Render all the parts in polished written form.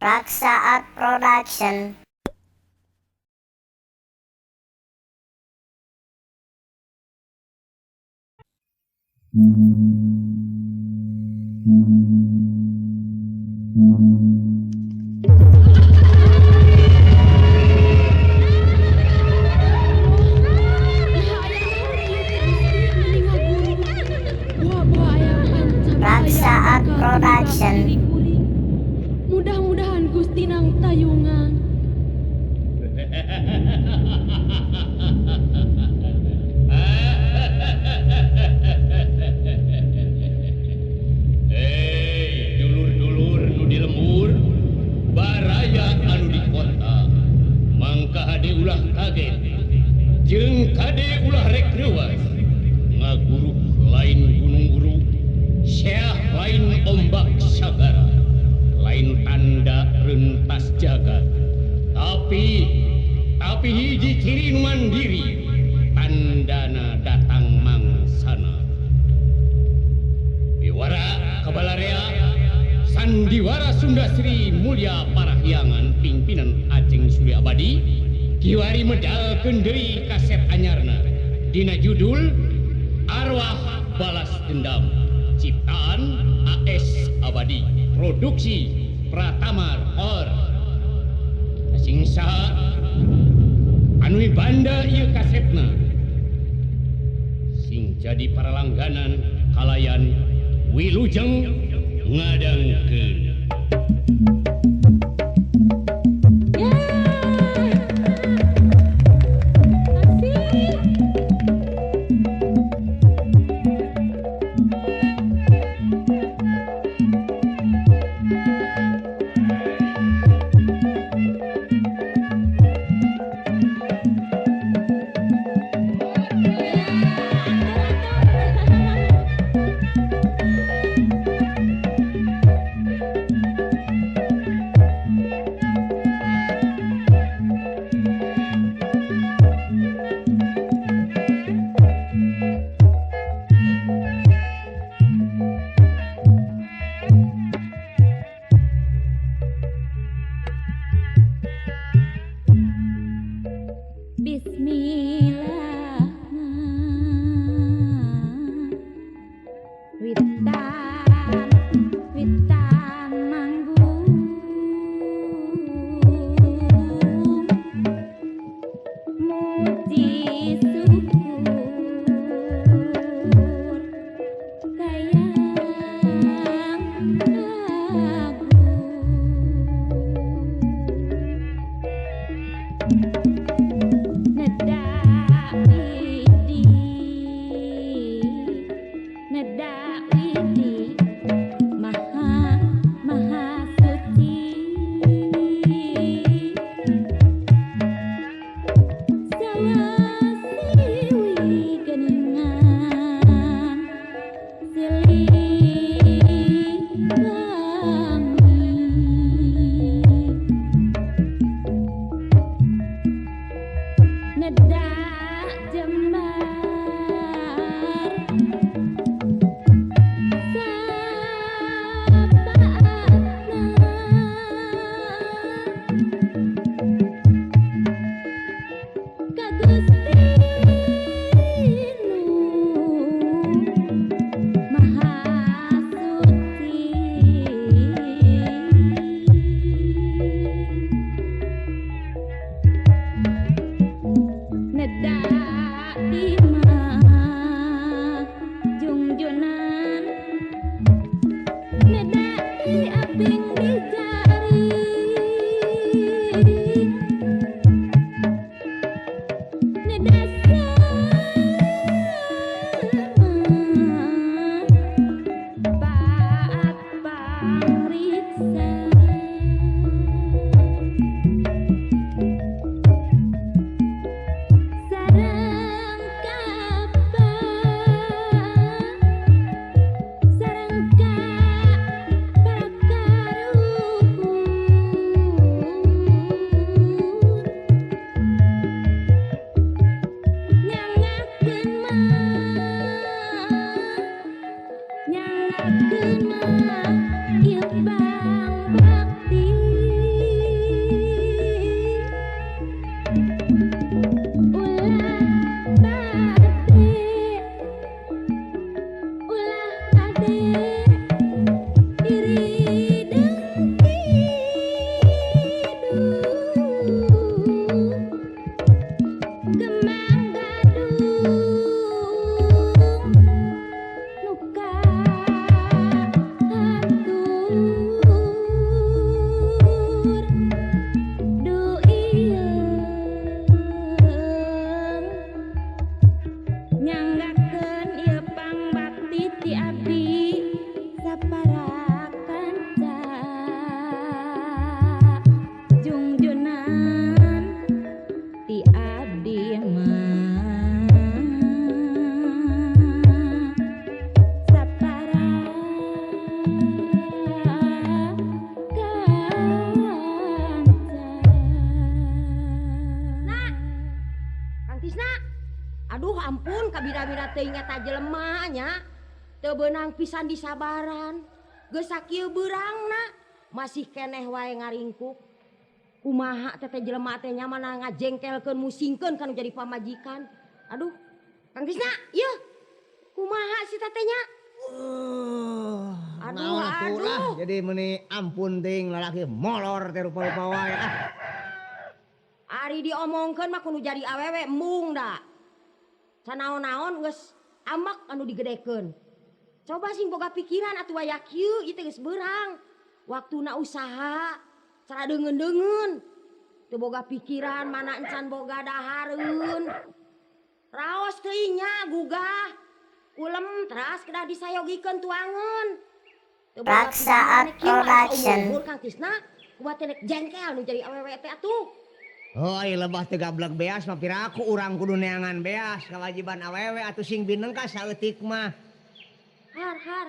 Raksa Art Production. Raksa Art Production. Mudah-mudahan Gusti nang tayungan. Dulur-dulur nu di lembur, baraya anu di kota, mangka hade ulah kaget, jeung kade ulah rek reuwas, ngaguruk lain gunung guru, syah lain ombak sagara, lain tanda rentas jagat, tapi hiji ciri nu mandiri, tandana datang mangsana. Biwara Kabalarea, Sandiwara Sunda Sri Mulia Parahyangan pimpinan Ajeng Surya Abadi, kiwari medalkeun deui kaset anyarna dina judul Arwah Balas Dendam, ciptaan AS Abadi, produksi Pratamar Or. Asing saha anu banda ieu kasetna, sing jadi paralangganan kalayan Wilujeng ngadangkeun. Bismillah. Witan manggung, muji syukur kayang sareng ka para karunya. teuing eta jelema nya teu beunang pisan disabaran. Geus sakieu beurangna masih keneh wae ngaringkuk. Kumaha teh jelema teh nya mana ngajengkelkeun musingkeun kanu jadi pamajikan. Aduh, Kang Tisna, ieu kumaha si teteh nya? Naon atuh lah, jadi meuni ampun ting lalaki molor teh rupa-rupa wae. Ari diomongkeun mah kudu jadi awewe embung da. Sanaon-naon geus amak anu digedekeun. Coba sing boga pikiran atuh wayak ieu ieu teh geus beurang. Waktuna usaha cara deungeun-deungeun. Teu boga pikiran mana encan boga dahareun. Raos teuing nya gugah. Ulem teras kedah disayogikeun tuangeun. Teu boga Raksa pikiran kieu Production. umur Kang Tisna kumaha teh jengkel nu jadi awewe teh atuh. Oh, ieu lebah teu gablek beas mah piraku urang kudu neangan beas kewajiban awewe atuh sing bineng ka saeutik mah. Har.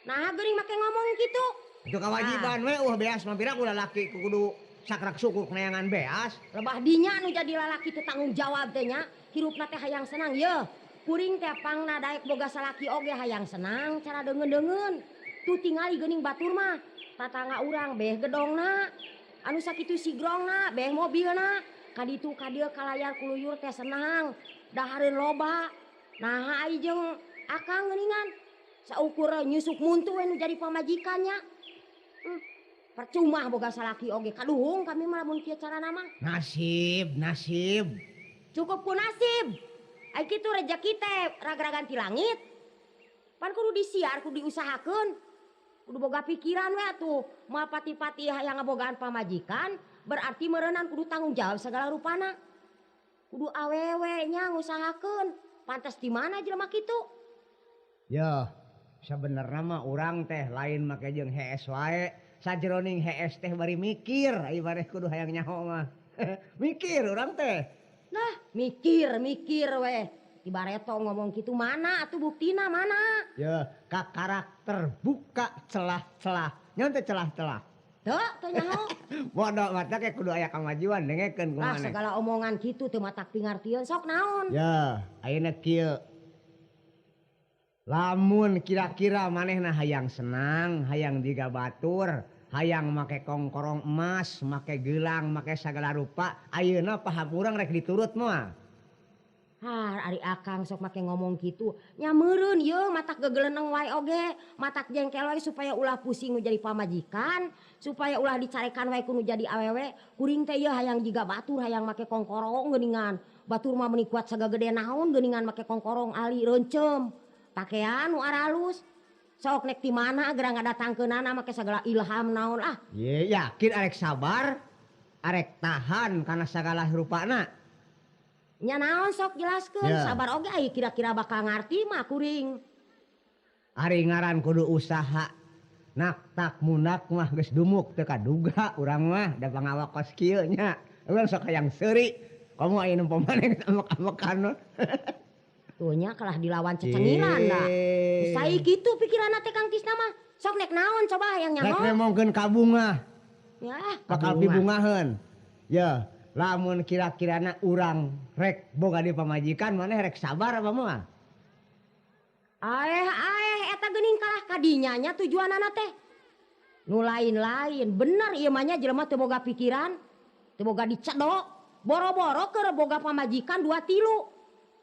Nah geuning make ngomong kitu. Itu kewajiban we beas mah piraku lalaki kudu sakrak sukuk neangan beas. Lebah dinya anu jadi lalaki teu tanggung jawab teh nya. Hirupna teh hayang senang yeuh. Kuring teh pangna daek boga salaki oge hayang senang cara deungeun-deungeun. Tu tingali geuning batur mah. Tatangga urang beh gedongna. Anu sakitu sigrongna beh mobilna. Kaditu ka dieu ka layar kuluyur teh senang. Dahareun loba. Nah ai jeung akang geuningan. Saukur nyusuk muntu we nu jadi pamajikannya. Percuma boga salaki oge kaduhung kami mah lamun kieu carana mah. Nasib. Cukup ku nasib. Ai kitu rejeki teh raga-ragan ti langit. Pan kudu disiar, kudu diusahakeun. Kudu boga pikiran we atuh. Moal pati-pati hayang ngabogaan pamajikan, berarti meureunnan kudu tanggung jawab segala rupana. Kudu awewe nya ngusahakeun. Pantes di mana jelema kitu? Yo, sabenerna mah urang teh lain make jeung hees wae. Sajroning hees teh bari mikir, ai bareh kudu hayang nyaho mah. Mikir urang teh. Nah, mikir we. Ibareto ngomong gitu mana atuh buktina mana? Ya, ka karakter buka celah-celah. Nyon teh celah-celah. Teu nyaho. Bodoh mata ke kudu aya kamajuan dengekeun Ah kumaneh. segala omongan kitu teu matak pingartieun sok naon? Ya, ayeuna kieu. Lamun kira-kira manehna hayang senang, hayang jiga batur, hayang make kongkorong emas, make gelang, make sagala rupa, ayeuna paham urang rek diturut moal. Ari akang sok make ngomong gitu. Nya meureun yeuh matak gegeleneng wae oge, matak jengkel wae supaya ulah pusing nu jadi pamajikan, supaya ulah dicarekan wae ku nu jadi awewe. Kuring teh yeuh hayang jiga batur, hayang make kongkorong geuningan. Batur mah meuni kuat sagagede naon geuningan make kongkorong ali reuncem. Pakean nu aralus. Sok nek ti mana gerang ngadatangkeunana make sagala ilham naon ah. Ye, yakin arek sabar, arek tahan kana sagala rupana. Nya naon sok jelaskeun, Ya. sabar oge ai kira-kira bakal ngarti mah kuring. Ari ngaran kudu usaha. Nak tak munak mah geus dumuk teu kaduga urang mah da pangawakos kieu nya. Urang sok hayang seuri. Kamu aya nu pamaneh amek-amekan. Tuh nya kalah dilawan cecengilan da. Sai kitu pikiranna teh Kang Tisna mah. Sok nek naon coba hayang Rek nyaho. nemongkeun ka bunga. Ya, Bakal pibungaheun. Ya, lamun kira-kirana urang rek boga di pamajikan maneh rek sabar apa moal? Aeh eta geuning kalah kadinya nya tujuanana teh. Nu lain-lain, bener ieu mah nya jelema teu boga pikiran, teu boga dicedok, boro-boro keur boga pamajikan 2-3.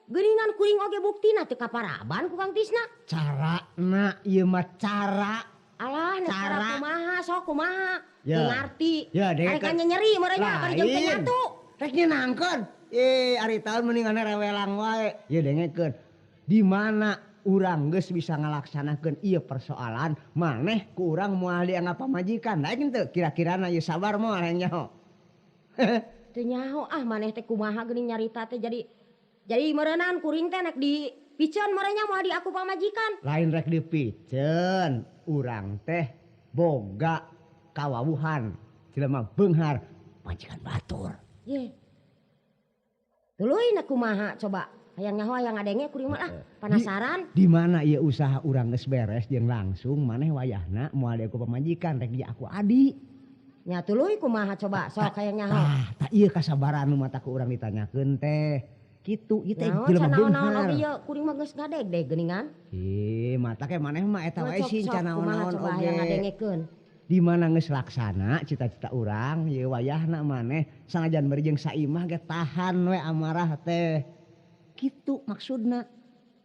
Geuningan kuring oge buktina teu kaparaban ku Kang Tisna. Carana ieu mah cara. Alah, nek Cara. cara kumaha sok kumaha. Ya. Teu ngarti. Ya, deh, Ari kan- kan nyeri meureunnya bari jeung teu Lain. nyatu. Rek nyenangkeun. Ari taun mendingan rewelang wae. Ye dengekeun. Di mana urang geus bisa ngalaksanakeun ieu persoalan, maneh ku urang moal dianggap pamajikan. Lain teu kira-kirana ieu sabar moal hayang nyaho. Teu nyaho ah maneh teh kumaha geuning nyarita teh jadi meureunnan kuring teh nek dipiceun meureunnya moal di aku pamajikan. Lain rek dipiceun, urang teh boga kawawuhan. Jelema beunghar majikan batur. Ye. Tuluy nek kumaha coba. Hayang nyaho hayang ngadenge kuring mah ah penasaran. Di mana ieu usaha urang geus beres jeung langsung maneh wayahna moal di aku pamajikan rek dia aku adi. Nya tuluy kumaha coba sok hayang nyaho. Tak ieu kasabaran nu mata ku urang ditanyakeun teh. Kitu ieu teh Naon jelema canaon-naon beunghar. oge ieu kuring mah geus ngadeg-deg geuningan. Mata ke maneh mah eta wae sih Sok kumaha canaon-naon coba oge. hayang ngadengekeun. Di mana geus laksana cita-cita urang ieu wayahna maneh sanajan bari jeung saimah ge tahan we amarah teh. Kitu maksudna.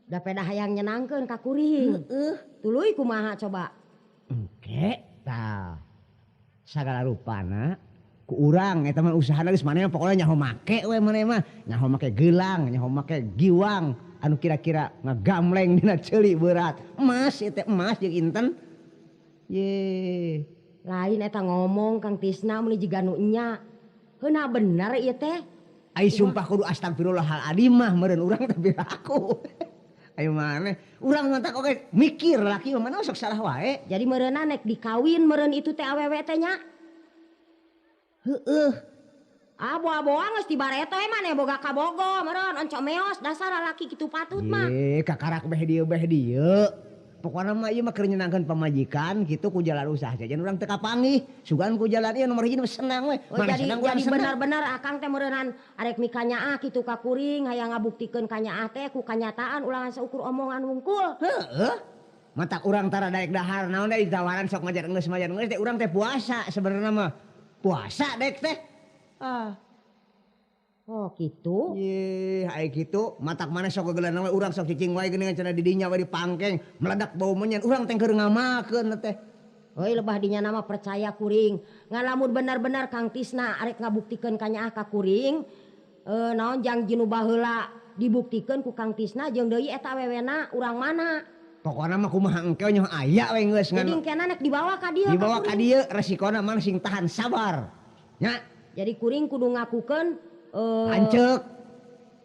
Da peda hayang nyenangkeun ka kuring. Tuluy kumaha coba? Engke tah. Sagala rupana ku urang eta mah usahana geus maneh pokona nyaho make we maneh mah. Nyaho make geulang, nyaho make giwang anu kira-kira ngagamleng dina ceuli berat. Emas ieu teh emas jeung inten. Ye. Lain eta ngomong Kang Tisna mun jiga nu enya. Heuna bener ieu teh. Ai sumpah kudu astagfirullahaladzim mah meureun urang teh biraku. Ayo maneh urang mah tak oge mikir laki mah mana sok salah wae. Jadi meureunna nek dikawin meureun itu teh awewe teh nya. Heueuh. Boa-boa geus dibaretoy maneh boga kabogo meureun onco meos dasar lalaki kitu patut mah. Kakarak beh dieu. Pokona mah ieu mah keur nyenangkeun pamajikan kitu ku jalan usaha jajan urang teu kapanggih. Sugan ku jalan ieu nomor hiji mah senang we. Oh, jadi benar-benar akang teh meureunnan arek mika nyaah kitu ka kuring hayang ngabuktikeun ka nyaah teh ku kanyataan ulangan saukur omongan wungkul. Heeh. Mata urang tara daek dahar naon da ditawaran sok majar geus teh urang teh puasa sebenarnya mah. Puasa dek teh. Oh gitu. Ye, ai kitu, matak maneh sok gegeulana we urang sok cicing wae geuningan cenah di dinya we dipangkeng, meledak bau menyan. Urang teh keur ngamakeun teh. Euy lebah dinya nama percaya kuring. Ngan lamun benar-benar Kang Tisna arek ngabuktikeun ka nyaah ka kuring, naon janji nu baheula dibuktikeun ku Kang Tisna jeung deui eta awewena urang mana. Pokona mah kumaha engke nyoh aya we geus Jadi ngan. engkena nek dibawa ka dieu. Dibawa ka dieu resikona mah sing tahan sabar. Nya, Jadi kuring kudu ngakukeun lanceuk.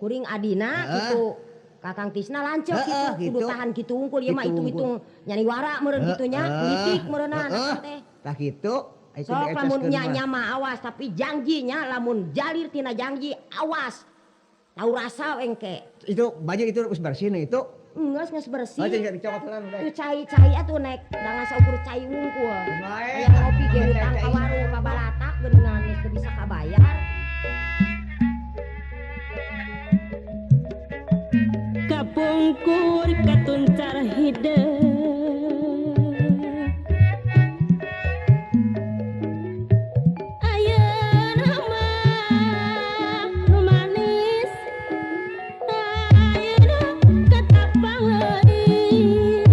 Kuring adina kitu Kakang Tisna lanceuk kitu kudu gitu. tahan kitu unggul ieu mah Kitu hitung-hitung nyani wara meureun kitu nya politik meureunan teh. Tah kitu. Ai Sok lamun nya mah awas tapi janjinya lamun jalir tina janji awas. Tahu rasa engke. Itu baju itu geus bersih itu. Geus bersih. Oh jadi dicokot heula Tuh cai-cai atuh naik dengan saukur cai wungkul. Bae. Aya ngopi ge utang ka warung ka balatak geuningan geus teu bisa kabayar. Kapungkur katuncar hideung ayeuna mah nu manis ayeuna katapang leuwih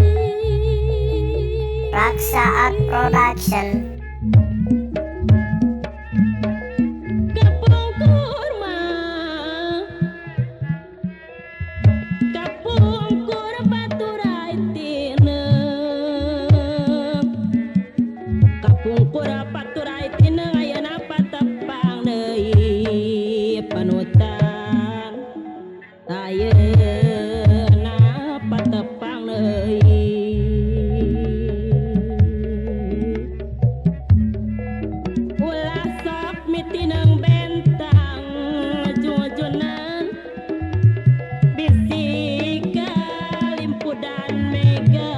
Raksa Art Production. kapungkur mah kapungkur baturai tineup kapungkur baturai tineup ayeuna patepang deui panutan ayeuna patepang deui ulah sok mitineng bentang jujunan bisika limpudan mega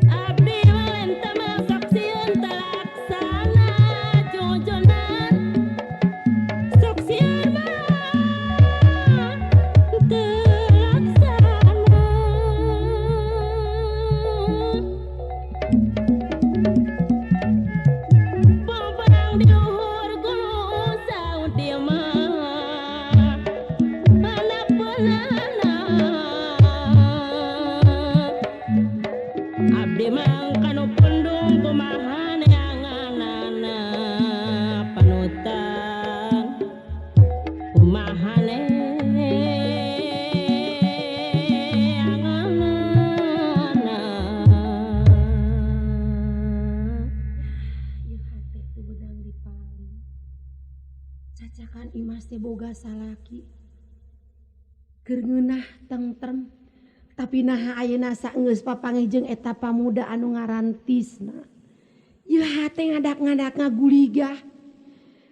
abdi walenta masak sieun talaksana jujunan sok sieun mah talaksana Pemperang di luhur gunung saud dia mah anak penana abdi mangkanu pundung kumaha neanganana panutan kumaha neanganana Ieu hate teu beudang dipali. Cacakan Imas teh boga salaki. Keur ngeunah tentrem. Tapi naha ayeuna saenggeus papanggih jeung eta pamuda anu ngaran Tisna. Ieu hate ngadak-ngadak ngaguligah.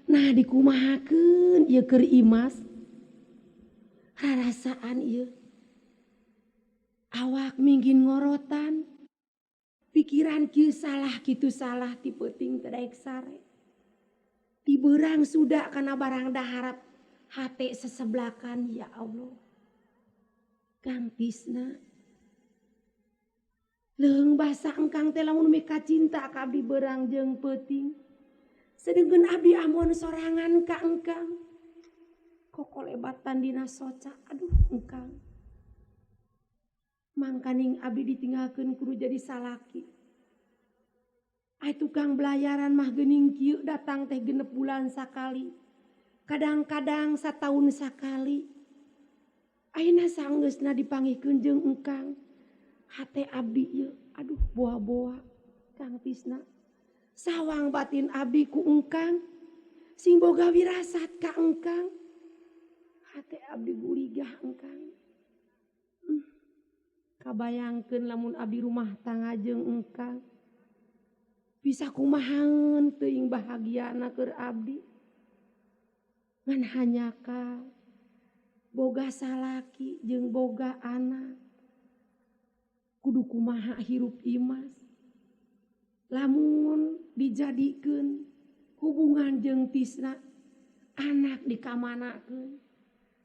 Nah dikumahakeun ieu keur Imas. Rarasaan ieu. Awak minggin ngorotan. Pikiran kieu salah kitu salah ti peuting teu daek sare. Diberang sudah karena barang daharap hati sesebelakan ya Allah. Kang Tisna. Leung basa engkang teh lamun mika cinta ka abdi berang jeung peuting. Sedengkeun abdi amon sorangan ka engkang. Kokolebatan dina soca. Aduh engkang. Mangkaning abdi ditinggalkeun kudu jadi salaki. Ai tukang belayaran mah geuning kieu datang teh 6 bulan sakali. Kadang-kadang satahun sakali. Ayeuna sanggeusna dipanggihkeun jeung engkang. Hate abdi ieu aduh boa-boa Kang Tisna. Sawang batin abdi ku engkang. Sing boga wirasat ka engkang. Hate abdi guligah engkang. Kabayangkeun lamun abdi rumah tangga jeung engkang. Bisa kumahaeun teuing bahagiana keur abdi. Ngan hanya ka boga salaki jeung boga anak. Kudu kumaha hirup imas. Lamun dijadikeun hubungan jeung Tisna anak dikamanakeun.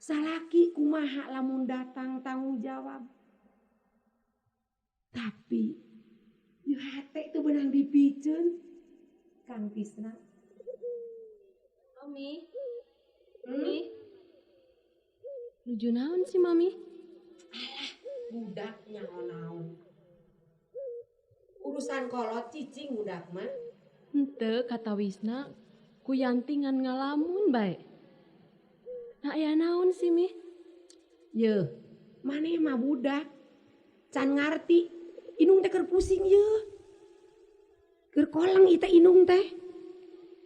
Salaki kumaha lamun datang tanggung jawab. Tapi ieu hate teu beunang dipiceun Kang Tisna. Mami. Mami. Nuju naon sih Mami? Budak nyaho-naon. Urusan kolot cicing budak mah. Henteu kata Wisna, ku Yanti ngan ngalamun bae. Nah aya naon sih Mi? Yeuh, maneh mah budak. Can ngarti, inung teh keur pusing yeuh. Keur koleng ita inung teh.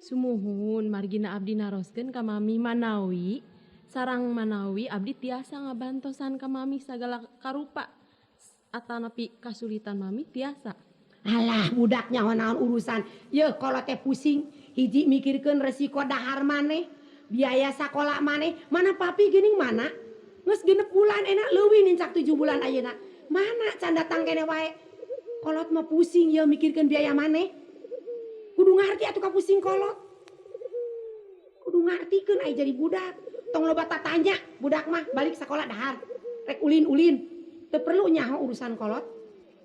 Sumuhun margina abdi naroskeun ka Mami manawi sarang manawi abdi tiasa ngabantosan ka Mami sagala karupa atanapi kasulitan Mami tiasa. Alah budak nyaho-naon urusan. Yeuh kalau teh pusing, hiji mikirkeun resiko dahar maneh, biaya sakola maneh, mana papi geuning mana? Geus 6 bulan enak leuwih nincak 7 bulan ayeuna. Mana can datang kene wae. Kolot mah pusing yeuh mikirkeun biaya maneh. Kudu ngarti atuh ka pusing kolot. Kudu ngartikeun aya jadi budak. Tong loba tatanya budak mah balik sakola dahar. Rek ulin-ulin. Teu perlu nyaho urusan kolot.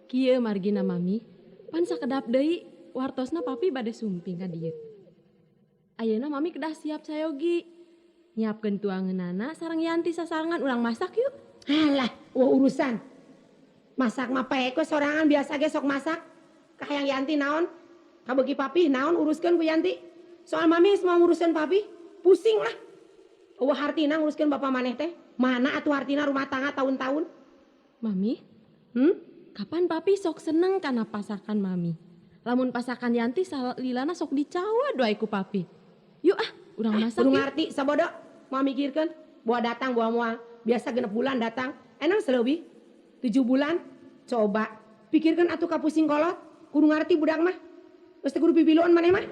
Kieu margina Mami, pan sakedap deui wartosna papi bade sumping ka dieu. Ayeuna Mami kedah siap sayogi. Nyiapkeun tuangeunana sareng Yanti sasarengan urang masak yuk. Alah, urusan. Masak mah peke sorangan biasa ge sok masak. Kahayang Yanti naon? Kabeuki papi naon uruskeun ku Yanti. Soal Mami semua uruskeun papi, pusing lah. Eueuh hartina nguruskeun bapa maneh teh. Mana atuh hartina rumah tangga tahun-tahun? Mami, kapan papi sok seneng kana pasakan Mami? Lamun pasakan Yanti salilana sok dicawa doai ku papi. Yuk urang masak Kudu yuk. ngarti sabodo. Mau mikirkeun buah datang buah moal. Biasa 6 bulan datang. Enang seleuwih 7 bulan. Coba pikirkeun atuh ka pusing kolot. Kudu ngarti budak mah. Geus teh kudu pipiluan maneh mah.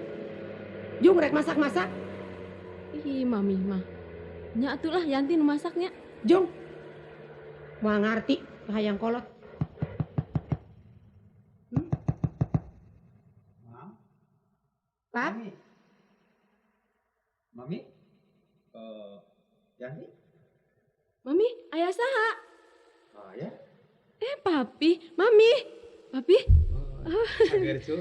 Jung rek masak-masak. Ih Mami mah. Nya atulah Yanti nu masaknya. Jung. Moal ngarti hayang kolot. Pap, Mami? Yanti? Mami, aya saha? Oh ya? Papi, Mami. Papi, Agar cu,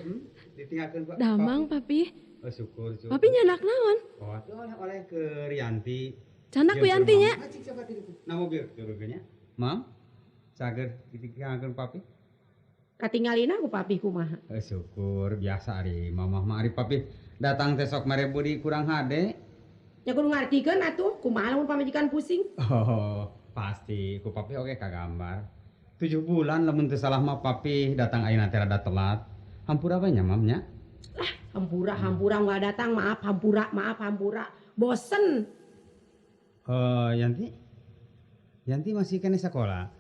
ditinggalkan Pak. damang Papi. Oh syukur cu. Papi nyanak naon? Oh itu oleh ke Yanti. Canak ku Yantinya. Acik siapa tadi? Nah mobil turunnya. Mam, cager ditinggalkan papi. katingalina ku papi kumaha. Syukur biasa ari mamah mah ari papi datang teh sok marebu di kurang hade. Ya kudu ngartikeun atuh kumaha lamun pamajikan pusing. Oh pasti ku papi oke kagambar. 7 bulan lamun teu salah mah papi datang ayeuna teh rada telat. Hampura bae nya mamnya. Hampura nggak datang, maaf hampura. Bosen. Yanti masih kene sekolah.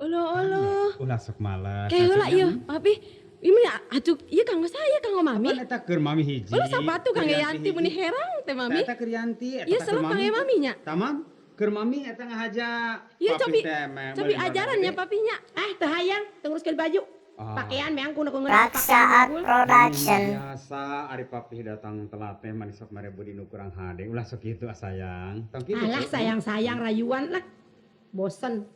Olo. Ulah sok malas. Kayak heula ieu, Papi. Ini atuh ieu kanggo saya, kanggo Mami. Apa eta keur Mami hiji? Ulah sapatu kanggo Yanti meni herang teh Mami. Eta keur Yanti, eta Ieu keur salah kanggo Mami nya. Tamam. Keur Mami eta ngahaja. Ieu Papi cobi teh ajarannya Papinya. Teu hayang, teu nguruskeun baju. Pakaian meang kuno kuno Raksa Art Production. Biasa ari papi datang telat teh manis sok mere budi nu kurang hade. Ulah sok kitu sayang. Tong kitu. Alah sayang-sayang rayuan lah. Bosen.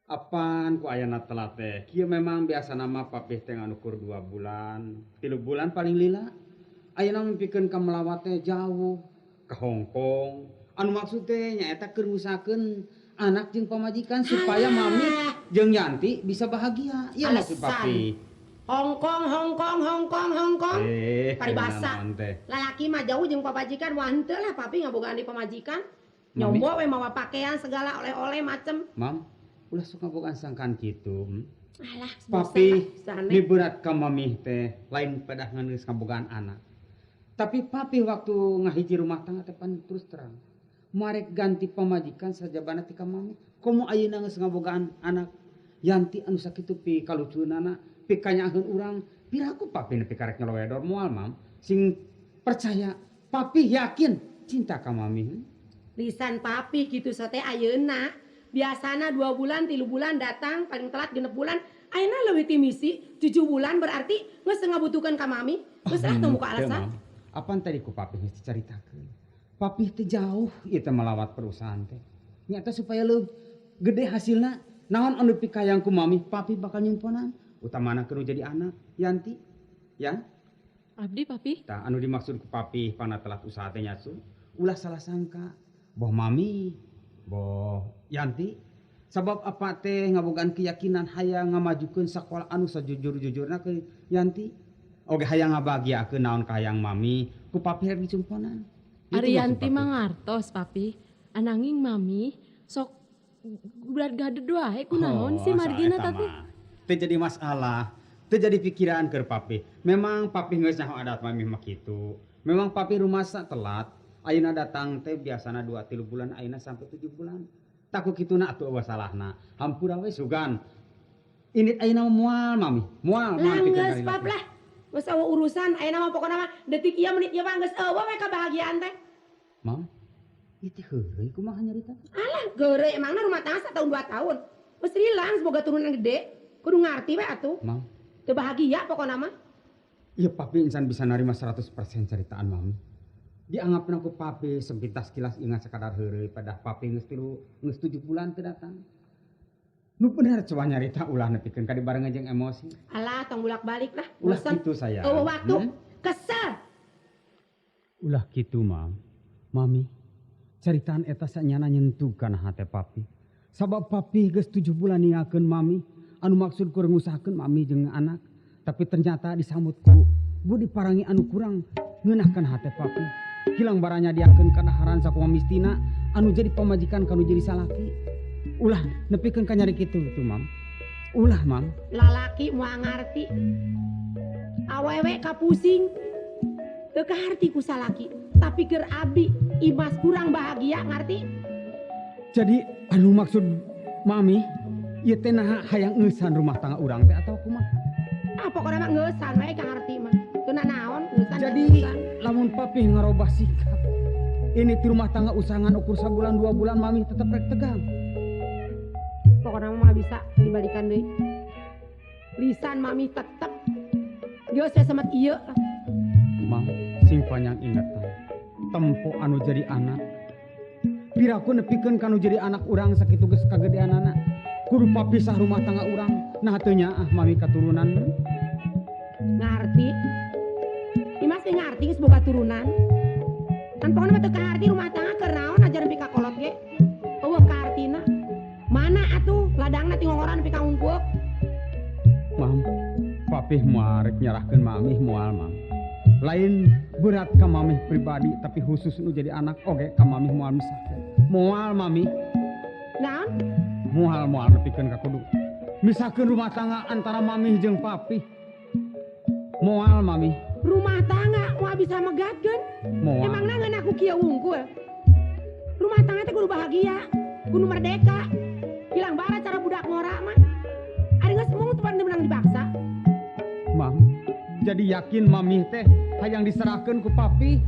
Apaan ku ayana telat teh? Kieu memang biasa nama papi teh nganukur 2 bulan, 3 bulan paling lila. Ayeuna mimpikeun ka melawat teh jauh ke Hong Kong. Anu maksud teh nyaeta keur ngusahakeun anak jeung pamajikan supaya mami jeung Yanti bisa bahagia. Iya maksud papi. Hongkong. Paribasa. naon teh. Lalaki mah jauh jeung papajikan wah henteu lah papi ngabogaan di pamajikan. Nyombo we mawa pakaian segala oleh-oleh macem. Mam, ulah suka bogaan sangkan kitu. Alah, Papi, bosan lah, ini berat ka mamih teh, lain pedah ngeus ngabogaan anak. Tapi papi waktu ngahiji rumah tangga teh pan terus terang. Marek ganti pamajikan sajabana ti ka mami. Komo ayeuna geus ngabogaan anak. Yanti anu sakitu pi kalucueunana, pi kanyakeun urang, piraku papi nepi karek nyolowedor moal mam. Sing percaya, papi yakin cinta ka mami. Lisan papi gitu sote ayeuna. Biasana 2 bulan, 3 bulan datang, paling telat 6 bulan. Ayeuna leuwih ti misi 7 bulan berarti geus ngabutuhkeun ka mami. Geus lah teu muka alasan. Apaan tadi ku papi geus dicaritakeun. Papi teh jauh ieu teh melawat perusahaan teh. Nyata supaya leuwih gede hasilna. Naon anu pikayang ku mami, papi bakal nyimponan. Utamana keur jadi anak, Yanti. Ya? Abdi papi. Tah anu dimaksud ku papi pana telat usaha teh nyasu. Ulah salah sangka. Boh mami, boh Yanti. Sabab apa teh ngabogaan keyakinan hayang ngamajukeun sakola anu sajujur-jujurna ke Yanti. Oge hayang ngabahagiakeun naon ka hayang mami ku papi rek dicumponan. Ari Yanti mah ngartos papi. Ananging mami sok berat gade wae kunaon sih margina tadi. Teu jadi masalah, teu jadi pikiran keur papi. Memang papi geus nyaho adat mami mah kitu. Memang papi rumasa telat. Ayeuna datang teh biasana 2-3 bulan, ayeuna sampai 7 bulan. Takut kituna atuh eueuh salahna. Hampura we sugan. Ini ayeuna moal mami, moal Lah pikeun geus hari pap laki. lah. Geus eueuh urusan ayeuna mah pokona mah detik ieu menit ieu mah geus eueuh we kabahagiaan teh. Mam, ieu teh heureuy kumaha nyarita? Alah geureuy emangna rumah tangga 1 tahun 2 tahun. Geus rilang boga turunan gede. Kudu ngarti we atuh. Mam, Teu bahagia pokona mah. ieu papi insan bisa narima 100% ceritaan mami. Dianggapna ku papi sepintas kilas ingat sekadar heureuy padah papi geus 7 bulan teu datang. Nu bener coba nyarita ulah nepikeun ka dibarengan jeung emosi. Alah tong bolak-balik lah. Ulah Bosen. kitu sayang. Eueuh waktu. Kesel. Ulah kitu mam. Mami, caritaan eta sanyana nyentuhkan hate papi. Sabab papi geus 7 bulan ningakeun mami, anu maksud ku ngusahakeun mami jeung anak, tapi ternyata disambut ku budi parangi anu kurang ngeunahkeun hate papi. Hilang baranya diakeun kadaharan sakumaha mistina anu jadi pamajikan kanu jadi salaki. Ulah nepikeun ka nyari kitu tuh mam. Ulah mam. Lalaki moal ngarti. Awewe kapusing. Teu kaharti ku salaki, tapi keur abdi imas kurang bahagia ngarti. Jadi anu maksud mami ieu teh naha hayang eusan rumah tangga urang teh atau kumaha? Ah pokona mah ngeusan we ka ngarti mah. Teu naon ngeusan. Jadi lamun papi ngarobah sikap, ini di rumah tangga usahangan ukur sabulan 2 bulan mami tetap rek tegang. pokona mah bisa dibalikan deui. Lisan mami tetep geus semet ieu. Mam, sing panjang ingatan. Tempo anu jadi anak. Piraku nepikeun kanu jadi anak urang sakitu geus kagedeanana. Kudu papisah rumah tangga urang. Nah teu nya mami katurunan. Ngarti. Imas teh ngarti geus boga turunan. Kan pokona mah teu kaharti rumah tangga keur naon ajar nepi ka kolot ge. Eueuh kahartina. Mana atuh ladangna ti ngonggoran nepi ka ungkuk. Mam, papih moal rek nyerahkeun mami moal mam. Lain berat ka mami pribadi tapi khusus nu jadi anak oge ka mami moal misahkeun. Moal mami. Naon? Moal nepikeun ka kudu. Misahkeun rumah tangga antara mami jeung papi. Moal mami. Rumah tangga moal bisa megatkeun. Moal. Emangna ngeun aku kieu wungkul. Rumah tangga teh kudu bahagia, kudu merdeka. Hilang bara cara budak ngora mah. Ari geus mung teu menang dibaksa. Mam, jadi yakin mami teh hayang diserahkeun ku papi.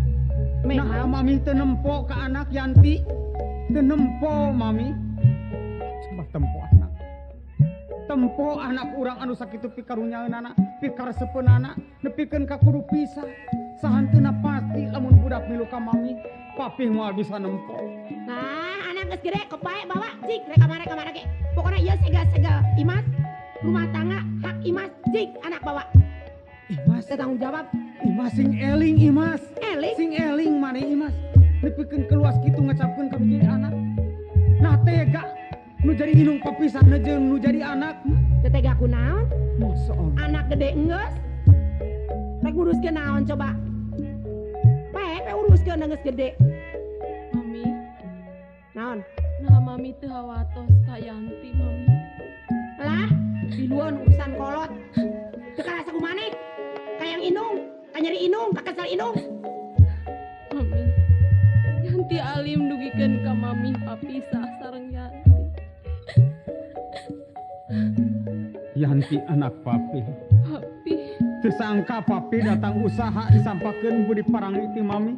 Nah, mami teu nempo ka anak Yanti. Teu nempo mami. Coba tempo anak. tempo anak urang anu sakitu pikarunyaeunana pikaresepeunana nepikeun ka kudu pisah sahanteuna pasti lamun budak milu ka mami papih moal bisa nempo. Nah, anak geus gede kepae bawa cik rek kamana ge. Pokona ieu segel-segel Imas. Rumah tangga hak Imas cik anak bawa. Imas Tanggung jawab. Imas sing eling Imas. Eling? Sing eling maneh Imas. Nepikeun keluas kitu ngacapkeun ka jadi anak. Nah tega nu jadi inung papisahna jeung nu jadi anak. Tetega kunaon? Masa Allah. Anak gede enggeus. Rek nguruskeun naon coba? Pe uruskeun geus gede. Mami, Naon? nah mami teu hawatos ka Yanti mami. Lah, biluan urusan kolot. Teu karasa kumaneh? Kayang inung, kanyeri inung, kakesel inung. Mami, Yanti alim dugikeun ka mami papisah sareng Yanti. Yanti anak papi. Papi, Tersangka papi datang usaha disampakeun budi parangi ti mami.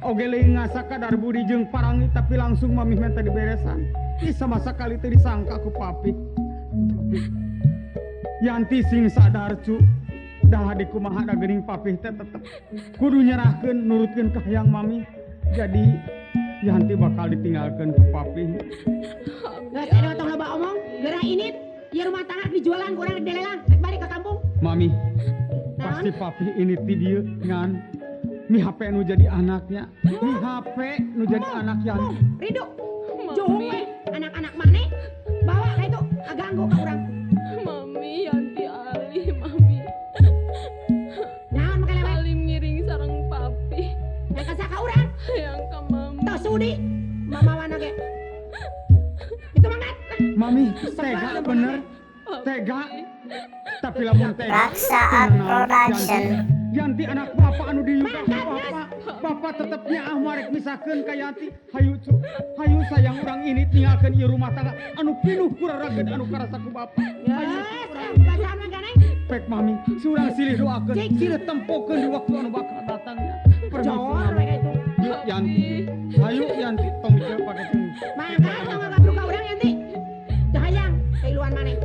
Oge leuwih ngasa kadar budi jeung parangi tapi langsung mami minta diberesan. Ih sama sakali teu disangka ku papi. Yanti sing sadar cu. Dah di kumaha da geuning papi teh tetep kudu nyerahkeun nurutkeun ka hayang mami. Jadi Yanti bakal ditinggalkeun ku papi. Geus ada tong loba omong, geura init. Ieu rumah tangga dijualan ku urang delelang, rek balik ka kampung. Mami, Naon? pasti papi ini ti dieu ngan mi HP nu jadi anaknya, mi HP nu jadi anak Yanti. Ridho, Mami. juhung we anak-anak maneh bawa ka itu ganggu ka urang. mami Yanti alim mami. Naon make lewat? Alim ngiring sareng papi. Rek ka ka urang, Hayang ka mami. teu sudi mamawana ge. Itu mangkat. Mami, tega bener, tega. Tapi lamun tega. Raksaat tenang, Production. Yanti anak bapak anu diyuka ku bapak. Bapak tetep nyaah marek misahkeun ka Yanti. Hayu cu, hayu sayang urang ini tinggalkeun ieu rumah tangga anu pinuh ku rarageun anu karasa ku bapak. Hayu cu, urang. Basaan mah ganeng. Pek mami, si urang silih doakeun, silih tempokeun di waktu anu bakal datangnya. Jor we ka itu. Yuk Yanti, hayu Yanti tong jeuh pake jeung. Mangkat tong ngagabru ka urang yanti. Teu hayang kailuan maneh.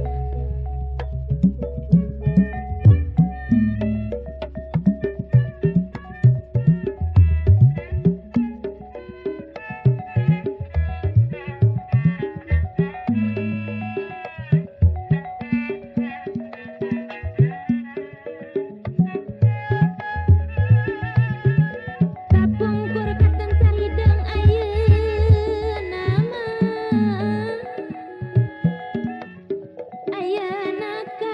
Kapungkur kateng sarideng ayeuna mah ayeuna ka